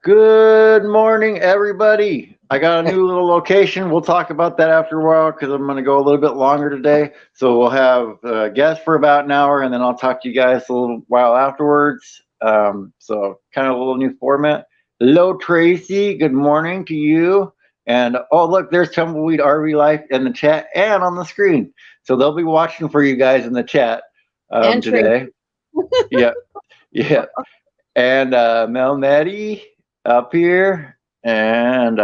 Good morning, everybody. I got a new little location. We'll talk about that after a while because I'm going to go a little bit longer today. So we'll have guests for about an hour, and then I'll talk to you guys a little while afterwards. So kind of a little new format. Hello, Tracy. Good morning to you. And oh, look, there's Tumbleweed RV Life in the chat and on the screen. So they'll be watching for you guys in the chat today. Yeah, yeah. And Mel Maddie up here, and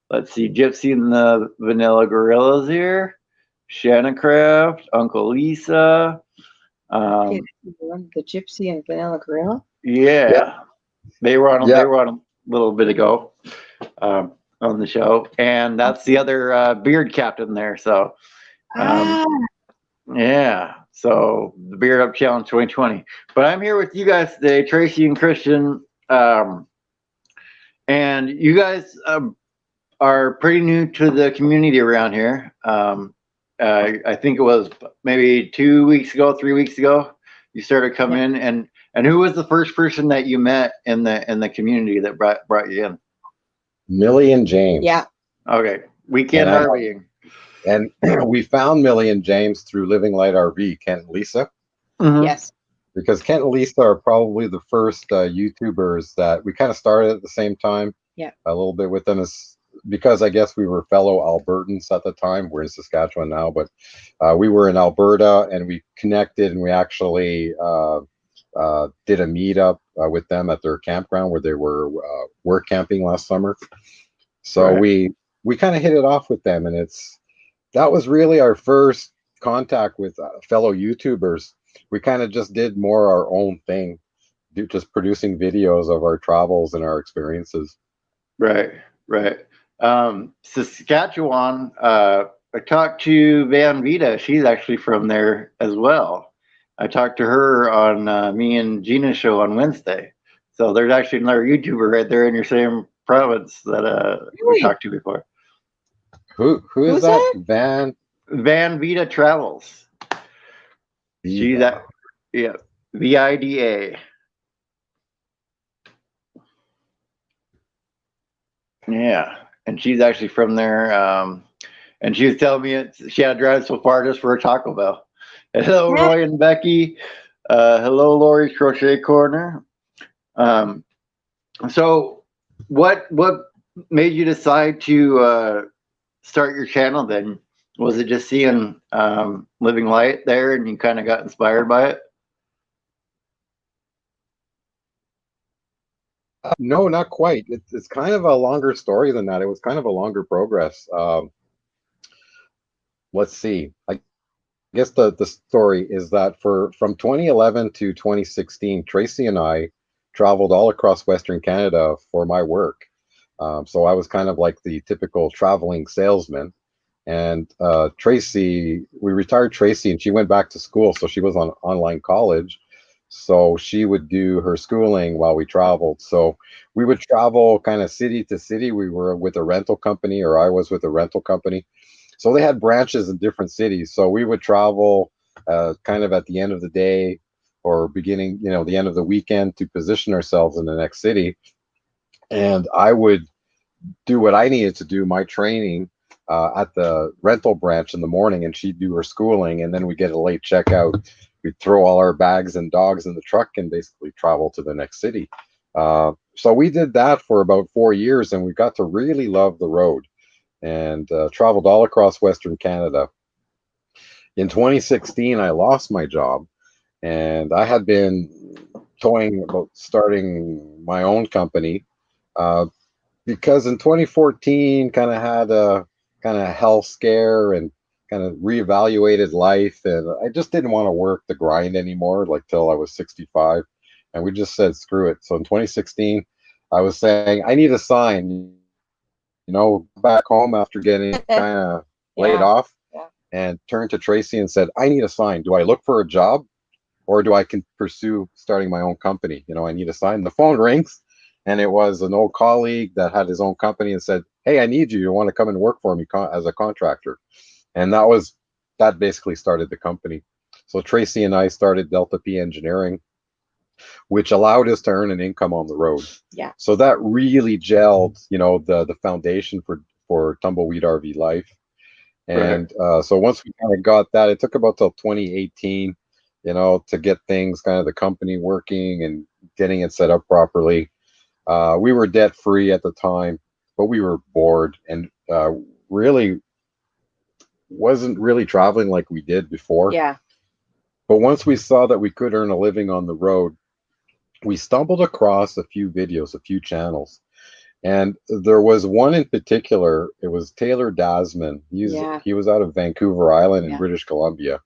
let's see, Gypsy and the Vanilla Gorillas here, Shannon Craft, Uncle Lisa. The Gypsy and Vanilla Gorilla. Yeah, they were on. They were on a little bit ago on the show, and that's the other beard captain there. So, yeah. So the Beard Up Challenge 2020. But I'm here with you guys today, Tracy and Christian. And you guys are pretty new to the community around here. I think it was maybe 2 weeks ago, 3 weeks ago, you started coming in. And who was the first person that you met in the community that brought you in? Millie and James. Yeah. Okay. Weekend RVing. And we found Millie and James through Living Light RV, Kent and Lisa. Mm-hmm. Yes. Because Kent and Lisa are probably the first YouTubers that we kind of started at the same time. Yeah. A little bit with them is because I guess we were fellow Albertans at the time. We're in Saskatchewan now, but we were in Alberta and we connected and we actually did a meetup with them at their campground where they were work camping last summer. So we kind of hit it off with them, and that was really our first contact with fellow YouTubers. We kind of just did more our own thing, just producing videos of our travels and our experiences. Right. Saskatchewan, I talked to Van Vita. She's actually from there as well. I talked to her on me and Gina's show on Wednesday. So there's actually another YouTuber right there in your same province that we talked to before. Who is that? Van Vita Travels. She's that, yeah, VIDA. Yeah, and she's actually from there. And she was telling me she had to drive so far just for a Taco Bell. Hello, Roy and Becky. Hello, Lori's Crochet Corner. So what made you decide to start your channel then? Was it just seeing Living Light there and you kind of got inspired by it? No, not quite. It's kind of a longer story than that. It was kind of a longer progress. Let's see. I guess the story is that from 2011 to 2016, Tracy and I traveled all across Western Canada for my work. So I was kind of like the typical traveling salesman. And Tracy, we retired Tracy and she went back to school. So she was on online college. So she would do her schooling while we traveled. So we would travel kind of city to city. We were with a rental company, or I was with a rental company. So they had branches in different cities. So we would travel kind of at the end of the day or beginning, the end of the weekend to position ourselves in the next city. And I would do what I needed to do, my training at the rental branch in the morning, and she'd do her schooling, and then we get a late checkout. We'd throw all our bags and dogs in the truck and basically travel to the next city. So we did that for about 4 years, and we got to really love the road and traveled all across Western Canada. In 2016, I lost my job, and I had been toying about starting my own company because in 2014 kind of had a kind of health scare and kind of reevaluated life, and I just didn't want to work the grind anymore, like till I was 65, and we just said screw it. So in 2016 I was saying I need a sign, back home after getting kind of laid off, and turned to Tracy and said, I need a sign. Do I look for a job or do I can pursue starting my own company? I need a sign. The phone rings and it was an old colleague that had his own company and said, hey, I need you. You want to come and work for me as a contractor? And that basically started the company. So Tracy and I started Delta P Engineering. which allowed us to earn an income on the road. Yeah. So that really gelled, you know, the foundation for Tumbleweed RV life. And so once we kind of got that, it took about till 2018, you know, to get things kind of the company working and getting it set up properly. We were debt free at the time, but we were bored and really wasn't really traveling like we did before. Yeah. But once we saw that we could earn a living on the road, we stumbled across a few videos, a few channels. And there was one in particular. It was Taylor Dasman. He was out of Vancouver Island in British Columbia.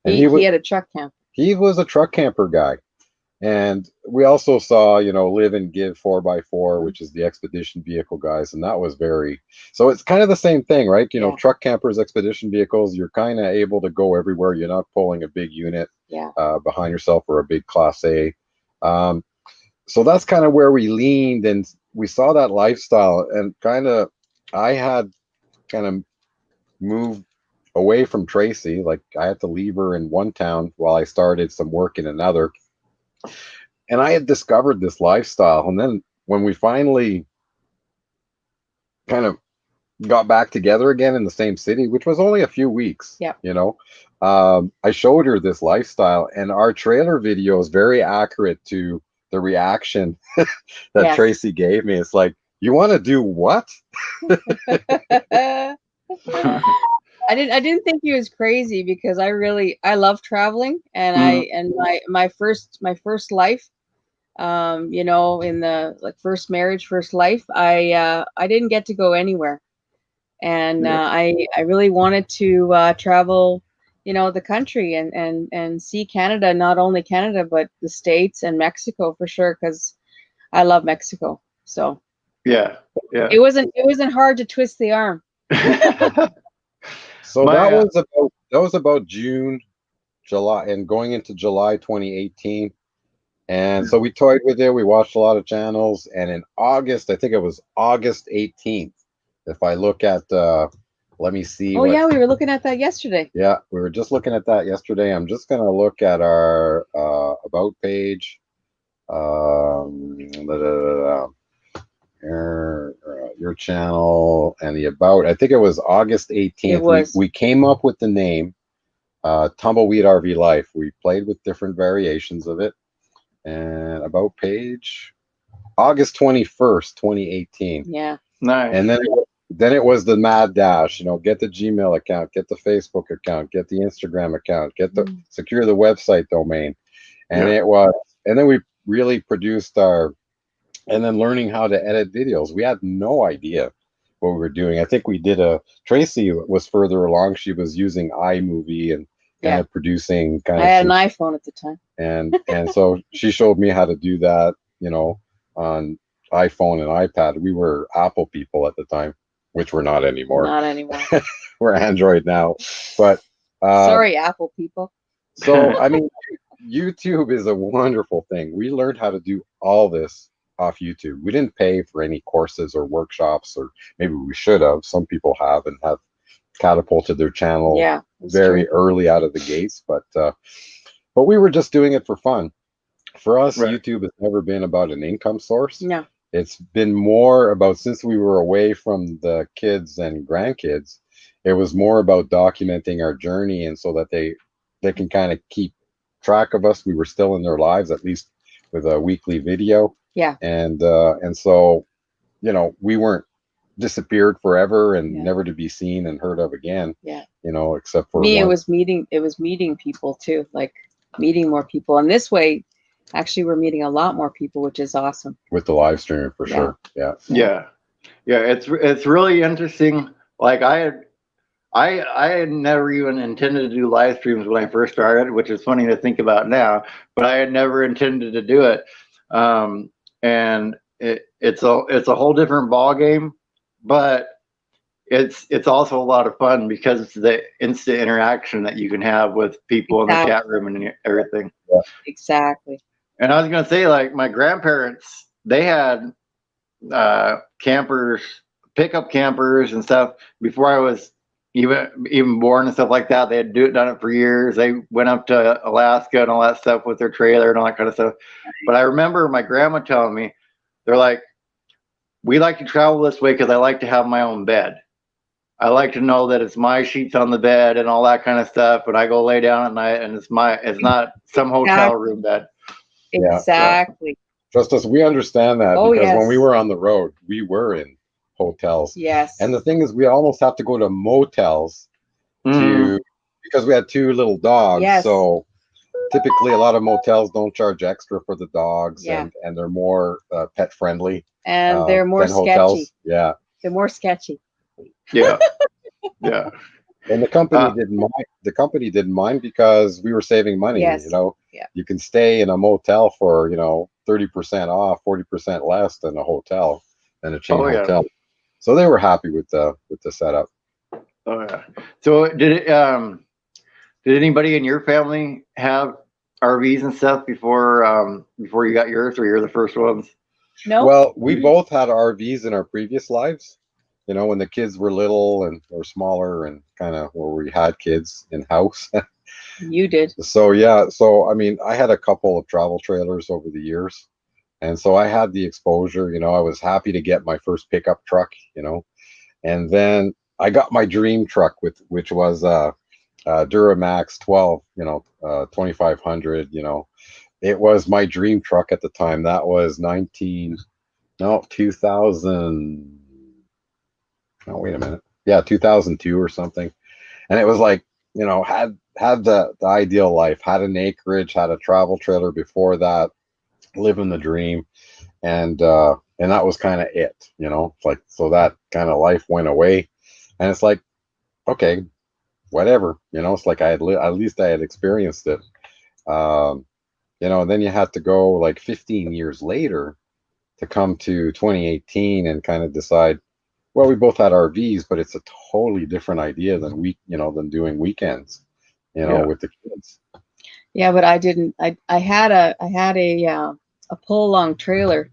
And he had a truck camp. He was a truck camper guy. And we also saw, you know, Live and Give 4x4, which is the expedition vehicle guys. And that was so it's kind of the same thing, right? You know, truck campers, expedition vehicles, you're kind of able to go everywhere. You're not pulling a big unit behind yourself or a big Class A. So that's kind of where we leaned, and we saw that lifestyle, and I had kind of moved away from Tracy. Like I had to leave her in one town while I started some work in another. And I had discovered this lifestyle. And then when we finally kind of got back together again in the same city, which was only a few weeks, you know, I showed her this lifestyle, and our trailer video is very accurate to the reaction that Tracy gave me. It's like, you want to do what? I didn't think he was crazy, because I love traveling, and my first life, you know, in the like first marriage, first life, I didn't get to go anywhere, and I really wanted to travel, you know, the country and see Canada, not only Canada but the States and Mexico for sure, because I love Mexico. So it wasn't hard to twist the arm. So that was about June, July, and going into July 2018. And so we toyed with it. We watched a lot of channels. And in August, I think it was August 18th. If I look at, let me see. Oh, yeah, we were looking at that yesterday. Yeah, we were just looking at that yesterday. I'm just going to look at our About page. Your channel and the About. I think it was August 18th. We came up with the name Tumbleweed RV Life. We played with different variations of it. And About page, August 21st, 2018. Yeah. Nice. And then it was the mad dash, you know, get the Gmail account, get the Facebook account, get the Instagram account, secure the website domain. And and then we really produced and then learning how to edit videos. We had no idea what we were doing. I think Tracy was further along. She was using iMovie and kind of producing I had an iPhone at the time. And so she showed me how to do that, you know, on iPhone and iPad. We were Apple people at the time, which we're not anymore. Not anymore. We're Android now. But sorry, Apple people. So I mean, YouTube is a wonderful thing. We learned how to do all this off YouTube. We didn't pay for any courses or workshops, or maybe we should have. Some people have and have catapulted their channel very early out of the gates, but we were just doing it for fun. For us, YouTube has never been about an income source. No. It's been more about, since we were away from the kids and grandkids, it was more about documenting our journey, and so that they can kind of keep track of us. We were still in their lives, at least with a weekly video. Yeah. And so, you know, we weren't disappeared forever and never to be seen and heard of again. Yeah. You know, except for me, it was meeting people too, like meeting more people. And this way, actually, we're meeting a lot more people, which is awesome. With the live streaming for sure. Yeah. It's really interesting. Like I had never even intended to do live streams when I first started, which is funny to think about now, but I had never intended to do it. And it's a whole different ball game, but it's also a lot of fun because it's the instant interaction that you can have with people in the chat room and everything. Yeah. Exactly. And I was gonna say, like, my grandparents, they had campers, pickup campers and stuff before I was even born and stuff like that. They had done it for years. They went up to Alaska and all that stuff with their trailer and all that kind of stuff. But I remember my grandma telling me, they're like, we like to travel this way because I like to have my own bed. I like to know that it's my sheets on the bed and all that kind of stuff. And I go lay down at night and it's not some hotel room bed. Exactly. Just as we understand that, Oh, because when we yes. were on the road, we were in hotels. Yes. And the thing is, we almost have to go to motels because we had 2 little dogs. Yes. So typically, a lot of motels don't charge extra for the dogs, Yeah. and they're more pet friendly. And they're more than hotels. sketchy. Yeah. They're more sketchy. Yeah. Yeah. And the company didn't mind. The company didn't mind because we were saving money. Yes. You know, Yeah. you can stay in a motel for 30% off, 40% less than a hotel, than a chain hotel. So they were happy with the setup. Oh yeah. So did anybody in your family have RVs and stuff before you got yours, or you're the first ones? No. Well, we both had RVs in our previous lives. When the kids were little or smaller, and kind of where we had kids in house. You did. So yeah. So I mean, I had a couple of travel trailers over the years, and so I had the exposure. I was happy to get my first pickup truck. And then I got my dream truck which was Duramax 12. 2500. It was my dream truck at the time. That was 2000. Oh, wait a minute. Yeah, 2002 or something. And it was like, had the ideal life, had an acreage, had a travel trailer before that, living the dream. And that was kind of it, like, so that kind of life went away. And it's like, okay, whatever, it's like at least I had experienced it. And then you had to go like 15 years later to come to 2018 and kind of decide, well, we both had RVs, but it's a totally different idea than than doing weekends, with the kids. Yeah, but I didn't. I had a pull along trailer.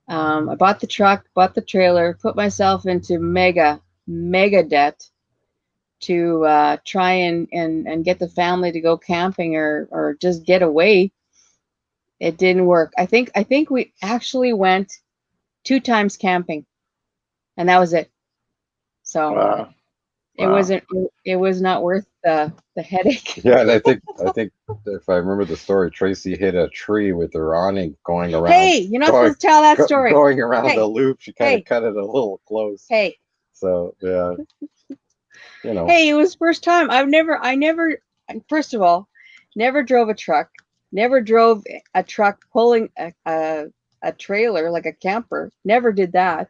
I bought the truck, bought the trailer, put myself into mega debt to try and get the family to go camping or just get away. It didn't work. I think we actually went 2 times camping, and that was it. So it wasn't. It was not worth the headache. Yeah, and I think if I remember the story, Tracy hit a tree with her awning going around. Hey, you're not supposed to tell that story. Going around the loop, she kind of cut it a little close. Hey. So yeah, Hey, it was first time. I never. First of all, never drove a truck. Never drove a truck pulling a trailer like a camper. Never did that.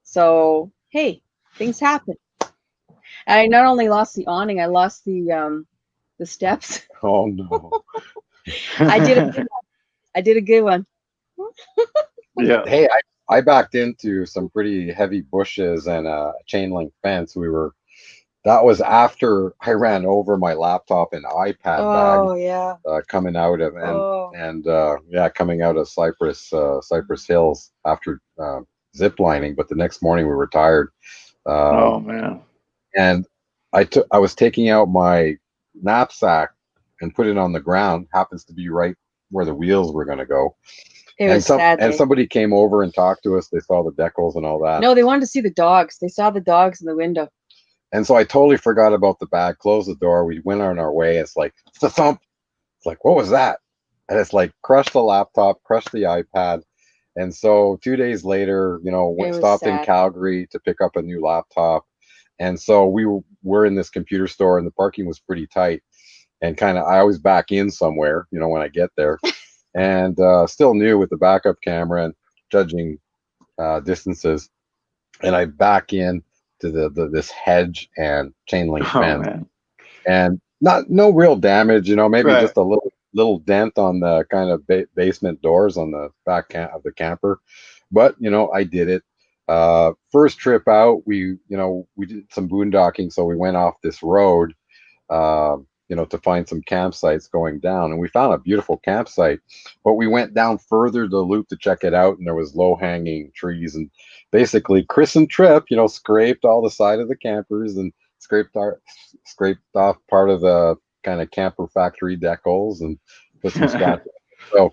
So hey, things happen. And I not only lost the awning, I lost the steps. Oh no. I did a good one. Yeah. Hey, I backed into some pretty heavy bushes and a chain link fence. That was after I ran over my laptop and iPad bag. Oh yeah. Coming out of coming out of Cypress Hills after zip lining. But the next morning we were tired. Oh man. And I was taking out my knapsack and put it on the ground. Happens to be right where the wheels were going to go. It was sad. And somebody came over and talked to us. They saw the decals and all that. No, they wanted to see the dogs. They saw the dogs in the window. And so I totally forgot about the bag. Closed the door. We went on our way. It's like, it's a thump. It's like, what was that? And it's like, crushed the laptop, crushed the iPad. And so 2 days later, stopped in Calgary to pick up a new laptop. And so we were in this computer store, and the parking was pretty tight. And I always back in somewhere, when I get there. And still new with the backup camera and judging distances. And I back in to this hedge and chain link fence. Man. And no real damage, maybe just a little dent on the kind of basement doors on the back of the camper. But, I did it. First trip out, we did some boondocking. So we went off this road, to find some campsites going down, and we found a beautiful campsite, but we went down further the loop to check it out, and there was low hanging trees, and basically Chris and Trip, scraped all the side of the campers and scraped off part of the kind of camper factory decals and put some scratch. So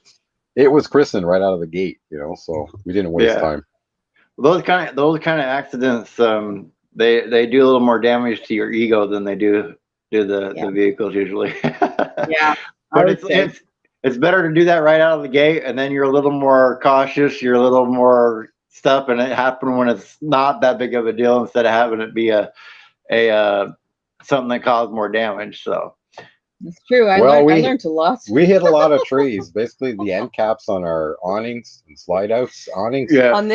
it was christened right out of the gate, so we didn't waste Yeah. time. Those kind of accidents, they do a little more damage to your ego than they do the vehicles usually. Yeah, I But would say. it's better to do that right out of the gate, and then you're a little more cautious, you're a little more stuff, and it happened when it's not that big of a deal instead of having it be a something that caused more damage. So It's true. I learned a lot. We hit a lot of trees. Basically, the end caps on our awnings and slide outs awnings. yeah. On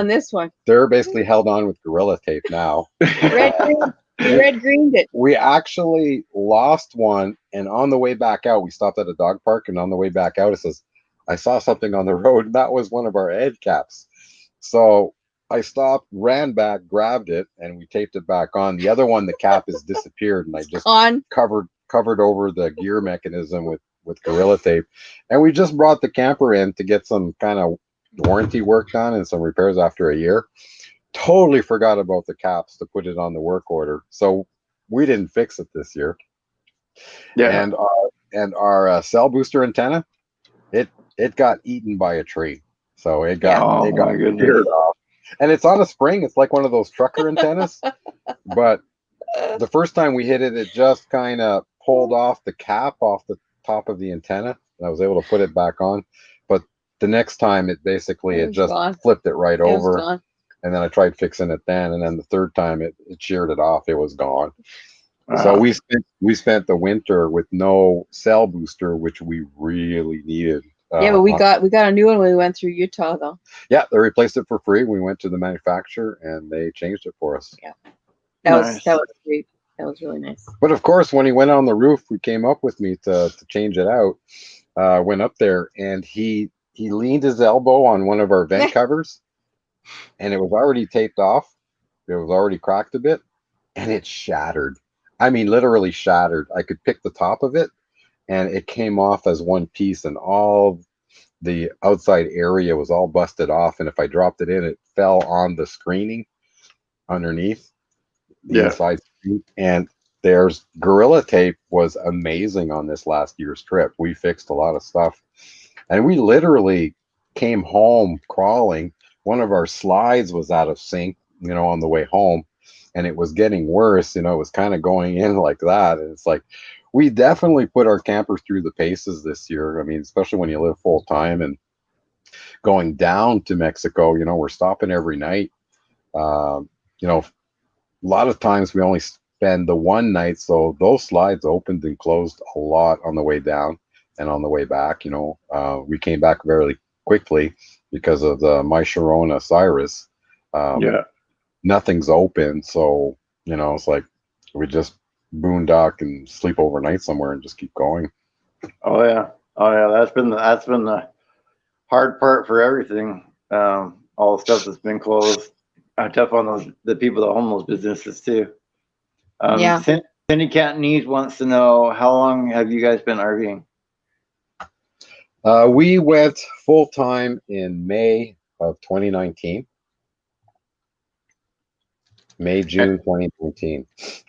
this one. They're basically held on with Gorilla Tape now. Red greened it. We actually lost one, and on the way back out, we stopped at a dog park, and on the way back out, it says, I saw something on the road, and that was one of our end caps. So I stopped, ran back, grabbed it, and we taped it back on. The other one, the cap has disappeared, and I just covered over the gear mechanism with Gorilla Tape. And we just brought the camper in to get some kind of warranty work done and some repairs after a year. Totally forgot about the caps to put it on the work order, so we didn't fix it this year. Yeah. And our cell booster antenna, it got eaten by a tree, so it got sheared off. And it's on a spring. It's like one of those trucker antennas. But the first time we hit it, it just kind of pulled off the cap off the top of the antenna, and I was able to put it back on. But the next time, it just flipped it right over. And then I tried fixing it then, and then the third time it sheared it off. It was gone. So we spent the winter with no cell booster, which we really needed. Yeah, but we got a new one when we went through Utah, though. Yeah, they replaced it for free. We went to the manufacturer and they changed it for us. Yeah, that was sweet. That was really nice. But of course, when he went on the roof, he came up with me to change it out. Went up there and he leaned his elbow on one of our vent covers. And it was already taped off. It was already cracked a bit, and it shattered. I mean, literally shattered. I could pick the top of it, and it came off as one piece, and all the outside area was all busted off. And if I dropped it in, it fell on the screening underneath the inside screen. And there's Gorilla Tape was amazing on this last year's trip. We fixed a lot of stuff, and we literally came home crawling. One of our slides was out of sync, on the way home, and it was getting worse. It was kind of going in like that. And it's like, we definitely put our camper through the paces this year. I mean, especially when you live full time and going down to Mexico, we're stopping every night. A lot of times we only spend the one night. So those slides opened and closed a lot on the way down and on the way back. We came back very quickly because of the My Sharona Cyrus. Nothing's open, so it's like we just boondock and sleep overnight somewhere and just keep going. Oh yeah. That's been the hard part for everything. All the stuff that's been closed. Tough on the people that own those businesses too. Cindy Cantonese wants to know, how long have you guys been RVing? We went full time in May of 2019. June 2019.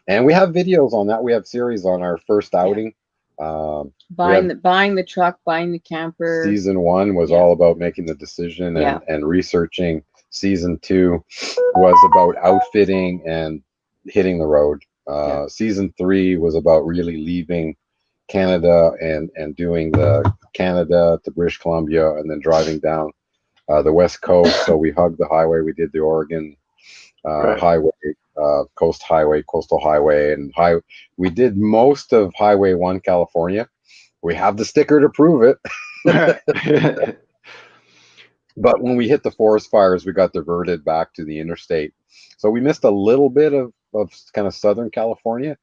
And we have videos on that. We have series on our first outing. Buying the truck, buying the camper. Season 1 was all about making the decision and researching. Season 2 was about outfitting and hitting the road. Season 3 was about really leaving Canada and doing the Canada to British Columbia and then driving down the West Coast. So we hugged the highway. We did the Oregon highway, coastal highway, and we did most of Highway 1 California. We have the sticker to prove it. But when we hit the forest fires, we got diverted back to the interstate. So we missed a little bit of kind of Southern California,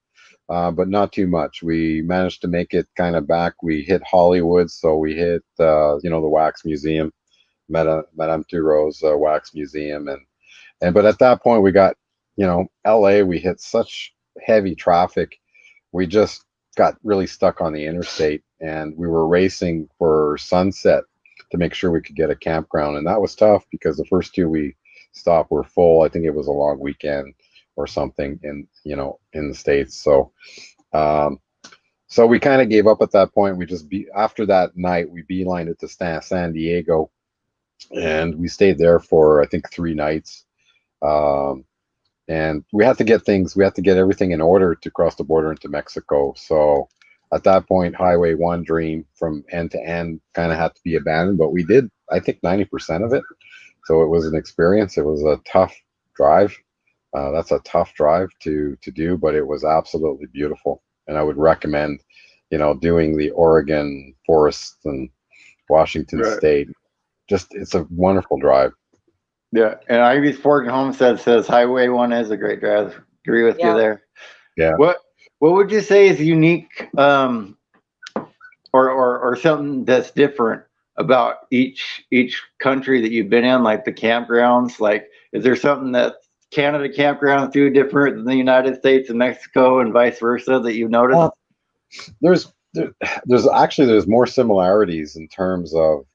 but not too much. We managed to make it kind of back. We hit Hollywood, so we hit the Wax Museum, Madame Turo's Wax Museum, but at that point we got LA. We hit such heavy traffic, we just got really stuck on the interstate, and we were racing for sunset to make sure we could get a campground, and that was tough because the first 2 we stopped were full. I think it was a long weekend. or something in, in the States. So, so we kind of gave up at that point. We just after that night, we beelined it to San Diego, and we stayed there for I think 3 nights. And we had to get everything in order to cross the border into Mexico. So at that point, Highway 1 dream from end to end kind of had to be abandoned, but we did, I think, 90% of it. So it was an experience. It was a tough drive. That's a tough drive to do, but it was absolutely beautiful. And I would recommend, doing the Oregon forests and Washington State. Just, it's a wonderful drive. Yeah, and Ivy's Fork Homestead says Highway 1 is a great drive. Agree with you there. Yeah. What would you say is unique, or something that's different about each country that you've been in, like the campgrounds? Like, is there something that Canada campgrounds do different than the United States and Mexico, and vice versa, that you've noticed? There's more similarities in terms of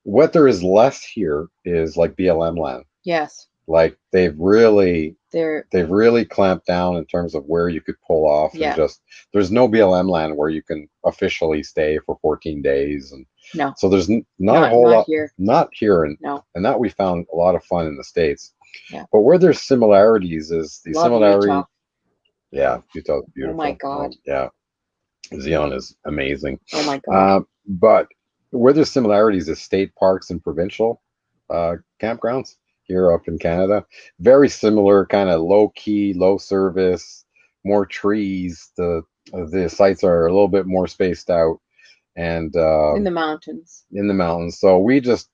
what there is less here is like BLM land. Yes. Like they've really clamped down in terms of where you could pull off, and just there's no BLM land where you can officially stay for 14 days, and no. So there's not a whole lot here. Not here, and no. And that we found a lot of fun in the States. Yeah. But where there's similarities is the similarity. Utah. Yeah, Utah's beautiful. Oh my God. Yeah. Zion is amazing. Oh my God. But where there's similarities is state parks and provincial campgrounds here up in Canada. Very similar, kind of low key, low service, more trees. The sites are a little bit more spaced out, and in the mountains. So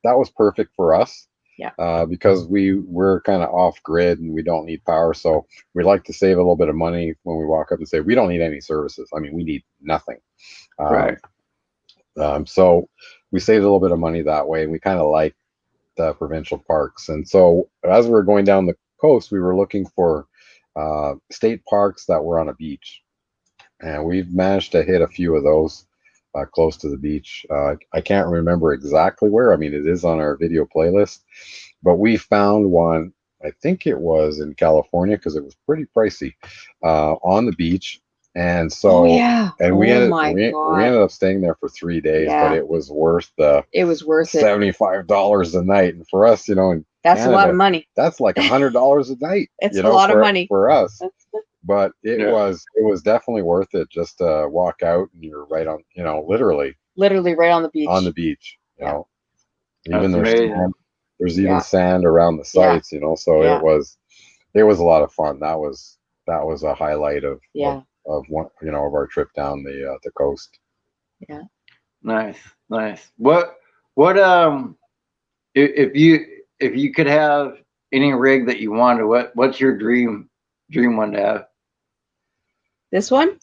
that was perfect for us. Yeah. Because we're kind of off grid and we don't need power, so we like to save a little bit of money when we walk up and say we don't need any services. I mean, we need nothing. Right. So we saved a little bit of money that way, and we kind of like the provincial parks. And so as we were going down the coast, we were looking for state parks that were on a beach, and we've managed to hit a few of those close to the beach. I can't remember exactly where. I mean, it is on our video playlist, but we found one, I think it was in California, because it was pretty pricey, on the beach. And so, we ended up staying there for 3 days, but it was worth $75 a night. And for us, in that's Canada, a lot of money. That's like $100 a night. It's a lot of money for us. But it was definitely worth it, just to walk out and you're right on, literally right on the beach. On the beach, you know. Even there's even sand around the sites, So it was a lot of fun. That was a highlight of one, of our trip down the coast. Yeah. Nice. What if you could have any rig that you wanted, what's your dream one to have? This one?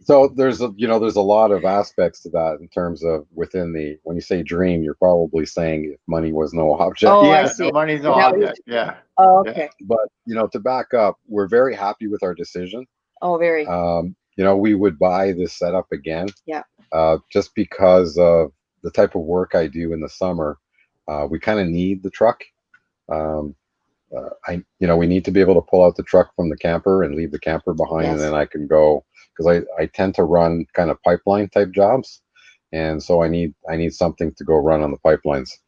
So there's a lot of aspects to that in terms of when you say dream, you're probably saying if money was no object. Oh, I see. No, money's no object. Yeah. Oh, okay. But to back up, we're very happy with our decision. Oh, very. We would buy this setup again. Yeah. Just because of the type of work I do in the summer, we kind of need the truck. We need to be able to pull out the truck from the camper and leave the camper behind, and then I can go, because I tend to run kind of pipeline type jobs, and so I need something to go run on the pipelines.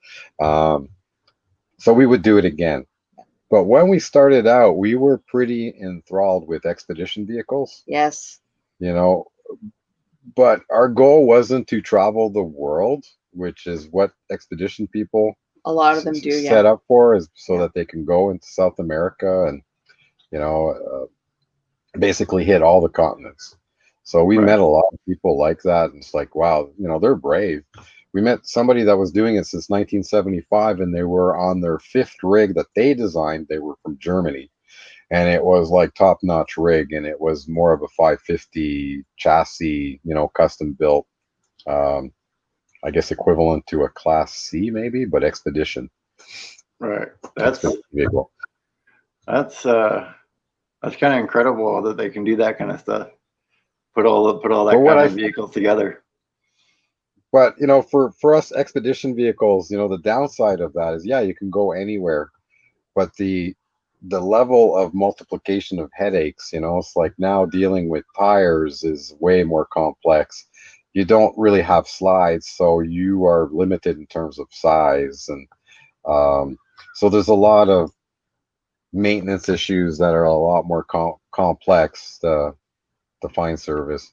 So we would do it again. But when we started out, we were pretty enthralled with expedition vehicles. Yes. But our goal wasn't to travel the world, which is what expedition people, a lot of them do, set up for, is so that they can go into South America and basically hit all the continents. So we met a lot of people like that, and it's like, wow, they're brave. We met somebody that was doing it since 1975, and they were on their 5th rig that they designed. They were from Germany, and it was like top-notch rig, and it was more of a 550 chassis, custom built, I guess equivalent to a Class C maybe, but expedition. Right. That's kind of incredible that they can do that kind of stuff. Put all that kind of vehicles together. But for us expedition vehicles, the downside of that is you can go anywhere. but the level of multiplication of headaches, it's like now dealing with tires is way more complex. You don't really have slides, so you are limited in terms of size, and so there's a lot of maintenance issues that are a lot more complex to find service.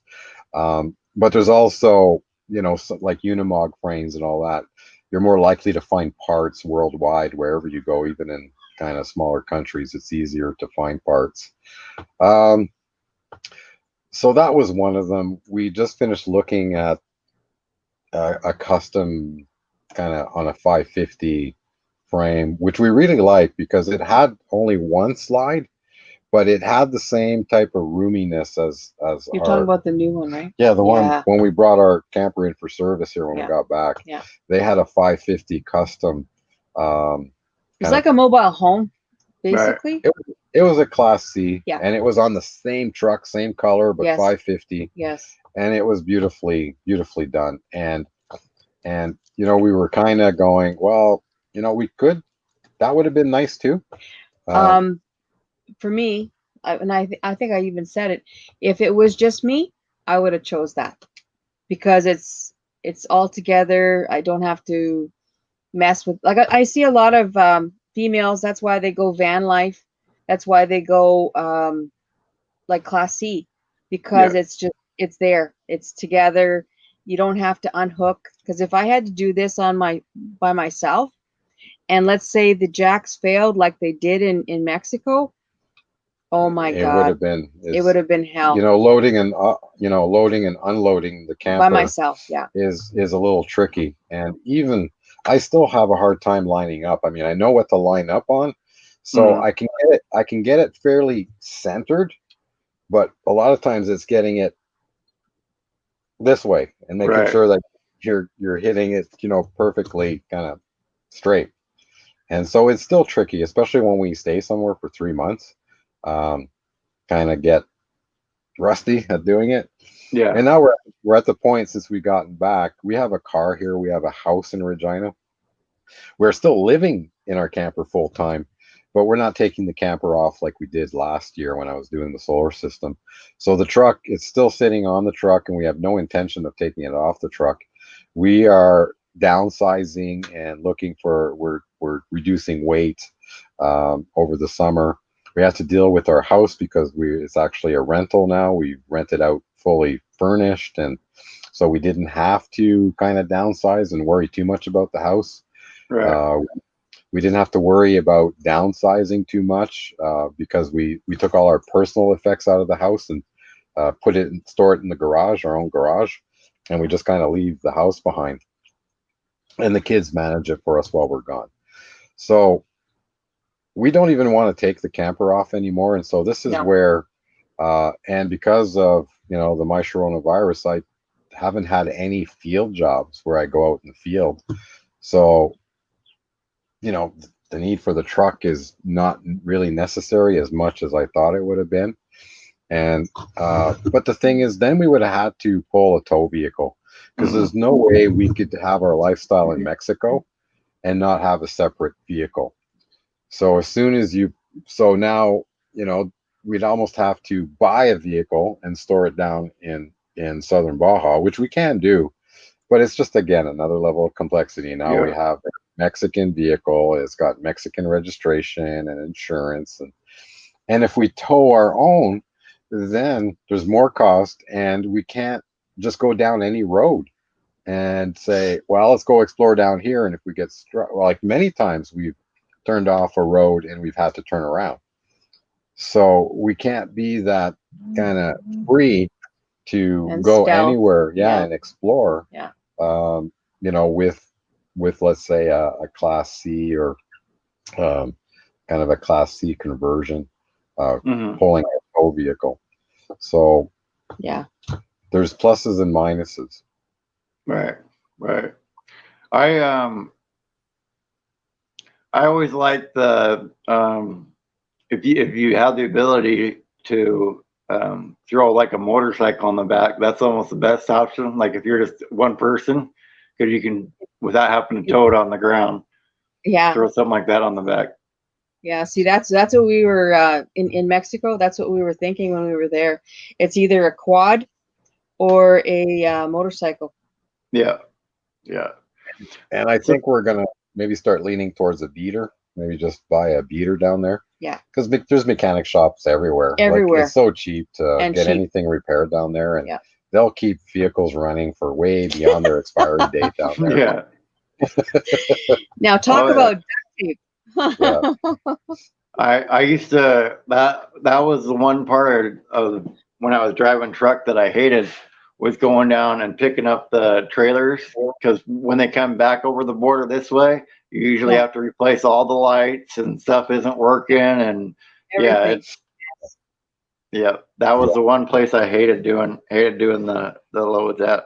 But there's also, like Unimog frames and all that. You're more likely to find parts worldwide wherever you go, even in kind of smaller countries. It's easier to find parts. So that was one of them. We just finished looking at a custom kind of on a 550 frame, which we really like because it had only one slide, but it had the same type of roominess as You're talking about the new one, right? Yeah, the one when we brought our camper in for service here when we got back. Yeah. They had a 550 custom. It's like a mobile home, basically. Right. It was a Class C, Yeah. and it was on the same truck, same color, but 550. Yes. And it was beautifully done. And we were kind of going, well, we could. That would have been nice too. For me, I think I even said it. If it was just me, I would have chose that because it's all together. I don't have to mess with, like, I see a lot of females. That's why they go van life. That's why they go like Class C, because it's there. It's together. You don't have to unhook. Because if I had to do this by myself, and let's say the jacks failed like they did in Mexico, oh my God, it would have been hell. Loading and unloading the camper by myself, is a little tricky. And even I still have a hard time lining up. I mean, I know what to line up on, so I can get it fairly centered, but a lot of times it's getting it this way and making sure that you're hitting it, perfectly kind of straight. And so it's still tricky, especially when we stay somewhere for 3 months. Kind of get rusty at doing it. Yeah. And now we're at the point, since we've gotten back, we have a car here, we have a house in Regina. We're still living in our camper full time, but we're not taking the camper off like we did last year when I was doing the solar system. So the truck, it's still sitting on the truck, and we have no intention of taking it off the truck. We are downsizing and looking for, we're reducing weight over the summer. We have to deal with our house because it's actually a rental now. We rent it out fully furnished, and so we didn't have to kind of downsize and worry too much about the house. Right. We didn't have to worry about downsizing too much because we took all our personal effects out of the house and store it in the garage, our own garage, and we just kind of leave the house behind, and the kids manage it for us while we're gone. So we don't even want to take the camper off anymore. And so this is where, and because of, the mycoronavirus, I haven't had any field jobs where I go out in the field. So, the need for the truck is not really necessary as much as I thought it would have been. And, but the thing is, then we would have had to pull a tow vehicle, because there's no way we could have our lifestyle in Mexico and not have a separate vehicle. So as soon as now, we'd almost have to buy a vehicle and store it down in southern Baja, which we can do, but it's just, again, another level of complexity. Now we have a Mexican vehicle, it's got Mexican registration and insurance, and if we tow our own, then there's more cost, and we can't just go down any road and say, well, let's go explore down here. And if we get struck, like many times we've turned off a road and we've had to turn around. So we can't be that kind of free to go anywhere, and explore. With let's say a Class C or kind of a Class C conversion, pulling a tow vehicle. So there's pluses and minuses. Right. I always like the if you have the ability to throw like a motorcycle on the back, that's almost the best option. Like if you're just one person, because you can, without having to tow it on the ground, throw something like that on the back. Yeah, see, that's what we were in Mexico. That's what we were thinking when we were there. It's either a quad or a motorcycle. Yeah. Yeah. And I think we're gonna maybe start leaning towards a beater. Maybe just buy a beater down there. Yeah, Because there's mechanic shops everywhere. everywhere. Like, it's so cheap to And get cheap. anything repaired down there, and Yeah. they'll keep vehicles running for way beyond their expiry date down there. Yeah. Now talk Oh, yeah. about duct tape. Yeah. I used to that was the one part of when I was driving truck that I hated, was going down and picking up the trailers, because when they come back over the border this way, you usually Yeah. have to replace all the lights and stuff isn't working, and yeah, Everything. that was the one place I hated doing the loads at.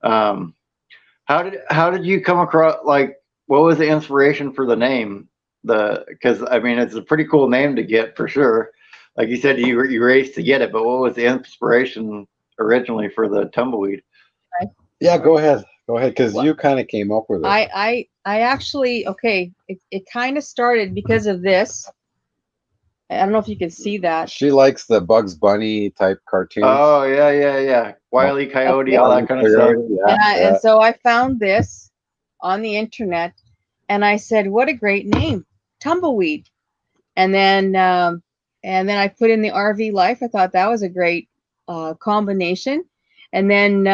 How did you come across, like, what was the inspiration for the name? Because I mean, it's a pretty cool name to get for sure. Like you said, you raced to get it, but what was the inspiration originally for the Tumbleweed? Yeah, go ahead, because you kind of came up with it. I actually, okay, it kind of started because of this. I don't know if you can see that. She likes the Bugs Bunny type cartoons. Oh yeah, Wile E. Coyote, all that kind of stuff. And so I found this on the internet, and I said, "What a great name, Tumbleweed!" And then I put in the RV life. I thought that was a great combination. And then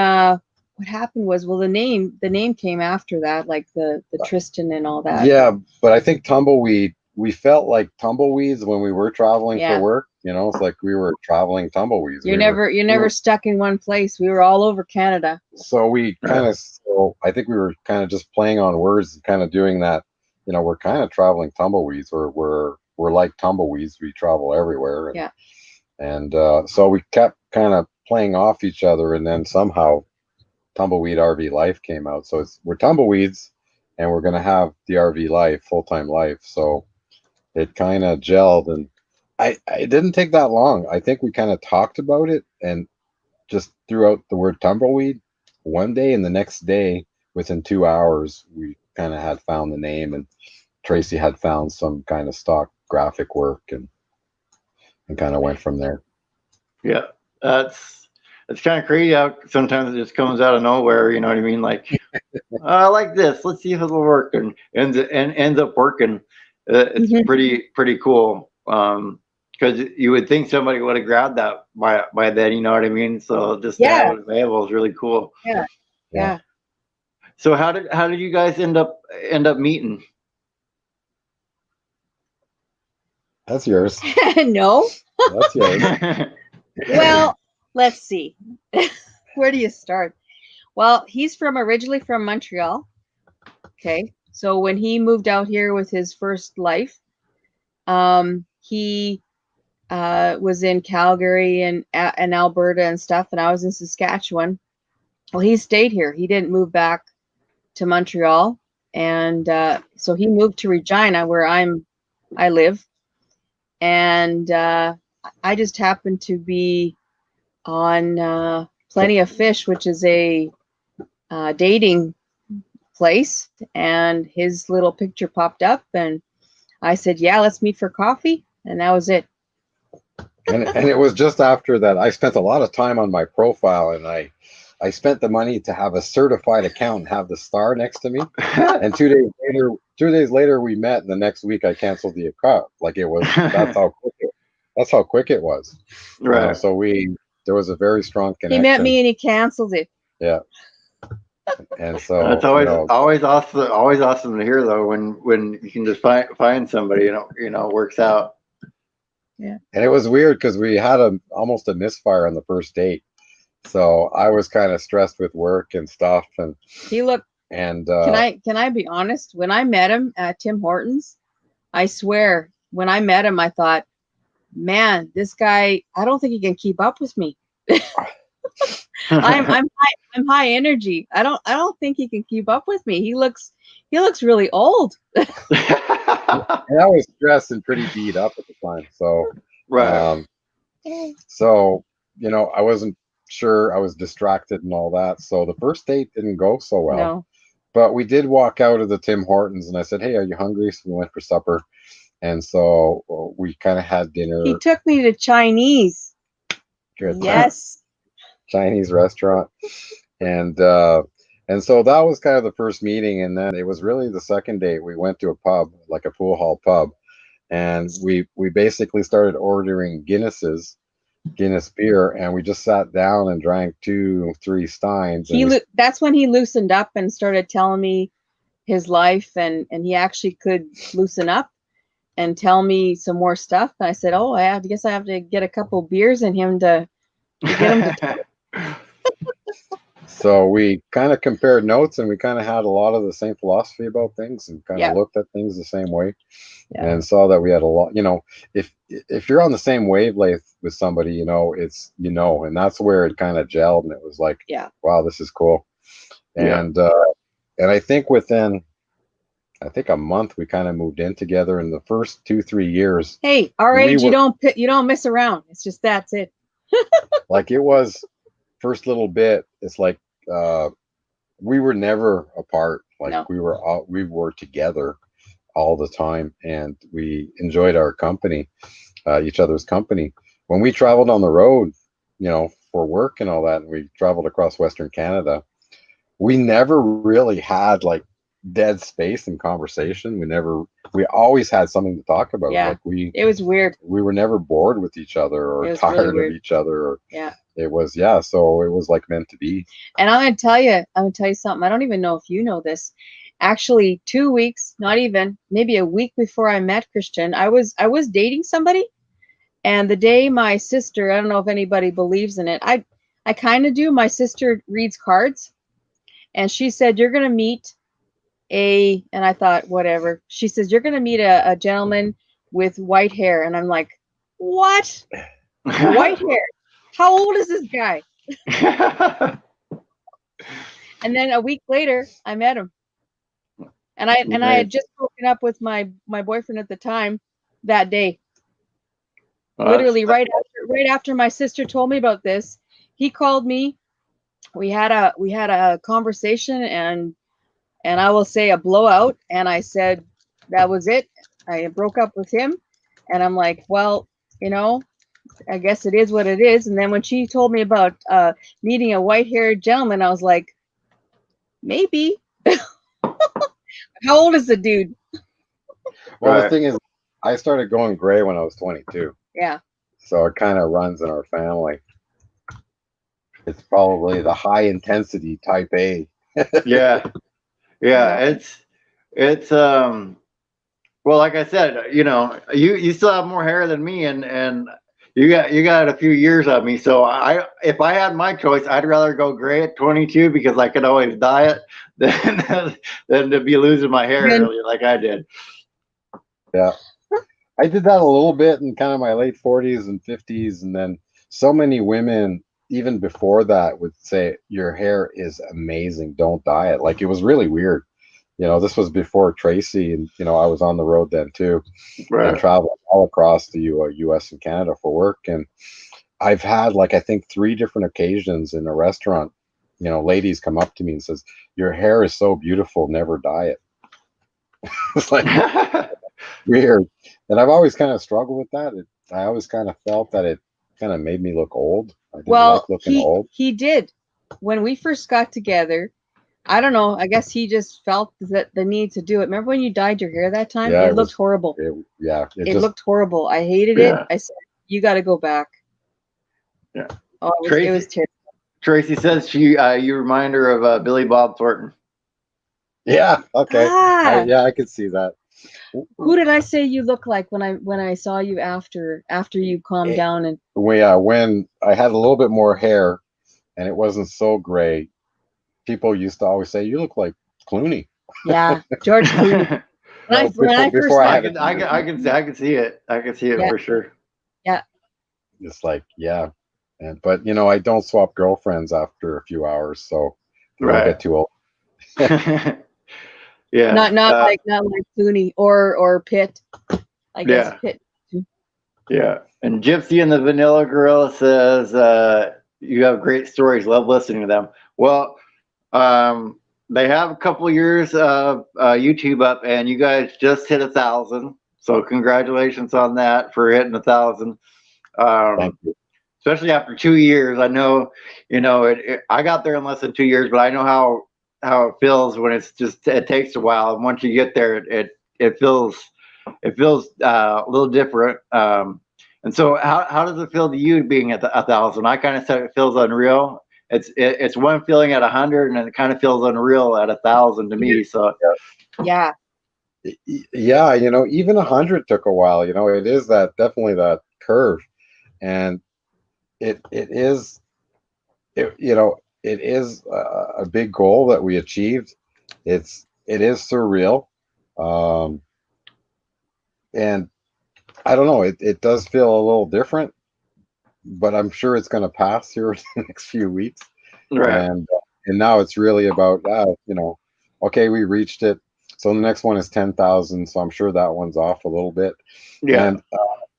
what happened was, well, the name came after that, like the Tristan and all that. Yeah, but I think Tumbleweed, we felt like tumbleweeds when we were traveling for work. You know, it's like we were traveling tumbleweeds. You're never stuck in one place. We were all over Canada. So we kind of, I think we were kind of just playing on words and kind of doing that. You know, we're kind of traveling tumbleweeds, or we're like tumbleweeds. We travel everywhere. And, yeah. And so we kept kind of playing off each other, and then somehow Tumbleweed RV Life came out. So we're tumbleweeds, and we're gonna have the RV life, full-time life. So it kind of gelled, and it didn't take that long. I think we kind of talked about it and just threw out the word tumbleweed one day, and the next day, within 2 hours, we kind of had found the name, and Tracy had found some kind of stock graphic work, and kind of went from there. Yeah, it's kind of crazy how sometimes it just comes out of nowhere. You know what I mean? Like, I like this. Let's see if it'll work, and ends up working. It's pretty cool. Because you would think somebody would have grabbed that by then. You know what I mean? So just to have it available is really cool. Yeah. So how did you guys end up meeting? That's yours. No. That's yours. Well, let's see. Where do you start? Well, he's originally from Montreal. Okay. So when he moved out here with his first life, he was in Calgary and Alberta and stuff, and I was in Saskatchewan. Well, he stayed here. He didn't move back to Montreal, and so he moved to Regina, where I live, and I just happened to be on Plenty of Fish, which is a dating place, and his little picture popped up, and I said, "Yeah, let's meet for coffee," and that was it. And it was just after that I spent a lot of time on my profile, and I spent the money to have a certified account and have the star next to me. And 2 days later we met, and the next week I canceled the account. Like, it was that's how quick it was. Right. You know, so there was a very strong connection. He met me and he canceled it. Yeah. And so it's always awesome to hear, though, when you can just find somebody, works out. Yeah. And it was weird because we had almost a misfire on the first date. So I was kind of stressed with work and stuff, and he looked. And can I be honest? When I met him at Tim Hortons, I swear, when I met him, I thought, man, this guy, I don't think he can keep up with me. I'm high energy. I don't think he can keep up with me. He looks really old. And I was stressed and pretty beat up at the time. So right. So I wasn't sure. I was distracted and all that. So the first date didn't go so well. No. But we did walk out of the Tim Hortons, and I said, "Hey, are you hungry?" So we went for supper. And so we kind of had dinner. He took me to Chinese. Good. Yes. Chinese restaurant. And so that was kind of the first meeting. And then it was really the second date. We went to a pub, like a pool hall pub. And we basically started ordering Guinness beer, and we just sat down and drank 2-3 steins. That's when he loosened up and started telling me his life, and he actually could loosen up and tell me some more stuff. And I said, "Oh, I guess I have to get a couple beers in him to get him to." So we kind of compared notes, and we kind of had a lot of the same philosophy about things, and kind of looked at things the same way, and saw that we had a lot. If you're on the same wavelength with somebody, it's and that's where it kind of gelled, and it was like, wow, this is cool. And I think within a month we kind of moved in together. In the first 2-3 years, hey, our age, you don't mess around. It's just that's it. Like it was first little bit. It's like we were never apart. Like we were together all the time, and we enjoyed our company, each other's company. When we traveled on the road, for work and all that, and we traveled across Western Canada, we never really had like dead space in conversation. We always had something to talk about. Yeah. Like it was weird. We were never bored with each other or tired of each other. Or, it was, so it was like meant to be. And I'm going to tell you something. I don't even know if you know this. Actually, 2 weeks, not even, maybe a week before I met Christian, I was dating somebody. And the day my sister, I don't know if anybody believes in it. I kind of do. My sister reads cards, and she said, you're going to meet and I thought, whatever. She says, you're going to meet a gentleman with white hair. And I'm like, what? White hair? How old is this guy? And then a week later, I met him. And I had just broken up with my boyfriend at the time that day. Literally right after my sister told me about this, he called me. We had a conversation, and I will say a blowout. And I said that was it. I broke up with him, and I'm like, well, I guess it is what it is. And then when she told me about meeting a white-haired gentleman, I was like, maybe. How old is the dude? Well, the thing is, I started going gray when I was 22. Yeah. So it kind of runs in our family. It's probably the high intensity type A. Yeah. It's well, like I said, you still have more hair than me, and you got a few years of me. So if I had my choice, I'd rather go gray at 22 because I could always dye it than to be losing my hair early like I did. Yeah. I did that a little bit in kind of my late 40s and 50s, and then so many women even before that would say your hair is amazing, don't dye it. Like it was really weird. This was before Tracy, and I was on the road then too, and traveling all across the U.S. and Canada for work. And I've had I think 3 different occasions in a restaurant, ladies come up to me and says, "Your hair is so beautiful, never dye it." It's like weird. And I've always kind of struggled with that. I always kind of felt that it kind of made me look old. I didn't like looking old. He did. When we first got together, I don't know. I guess he just felt the need to do it. Remember when you dyed your hair that time? Yeah, it looked horrible. It looked horrible. I hated it. I said, you got to go back. Yeah. Oh, it was terrible. Tracy says you remind her of Billy Bob Thornton. Yeah. Okay. I could see that. Who did I say you look like when I saw you after you calmed down? And when I had a little bit more hair and it wasn't so gray, people used to always say you look like Clooney. Yeah, George Clooney. I can see it. I can see it for sure. Yeah. It's like but I don't swap girlfriends after a few hours, so I don't get too old. Yeah. Not like Clooney or Pitt. I guess Pitt. Yeah. And Gypsy and the Vanilla Girl says you have great stories. Love listening to them. Well, they have a couple years of YouTube up, and you guys just hit 1,000. So congratulations on that for hitting 1,000. Thank you. Especially after 2 years. I know, I got there in less than 2 years, but I know how it feels when it takes a while. And once you get there, it feels a little different. And so how does it feel to you being at 1,000? I kind of said it feels unreal. It's one feeling at 100, and it kind of feels unreal at 1,000 to me. So Yeah. Yeah, even 100 took a while. It is definitely that curve, and it is it is a big goal that we achieved. It is surreal, um, and I don't know. It does feel a little different, but I'm sure it's going to pass here in the next few weeks. right, And now it's really about okay, we reached it. So the next one is 10,000. So I'm sure that one's off a little bit, yeah,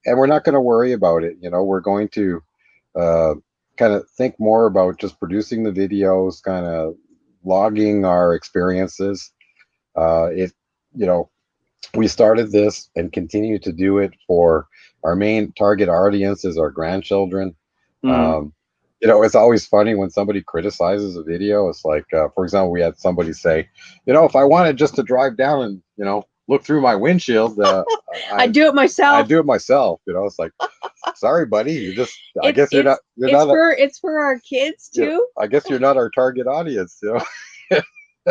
and we're not going to worry about it. We're going to uh, kind of think more about just producing the videos, kind of logging our experiences. It you know we started this and continue to do it for our main target audience is our grandchildren. mm, Um, it's always funny when somebody criticizes a video. It's like, for example, we had somebody say, if I wanted just to drive down and, look through my windshield, I do it I myself. do it myself. It's like, sorry, buddy. I It's guess it's for our kids too. I guess you're not our target audience.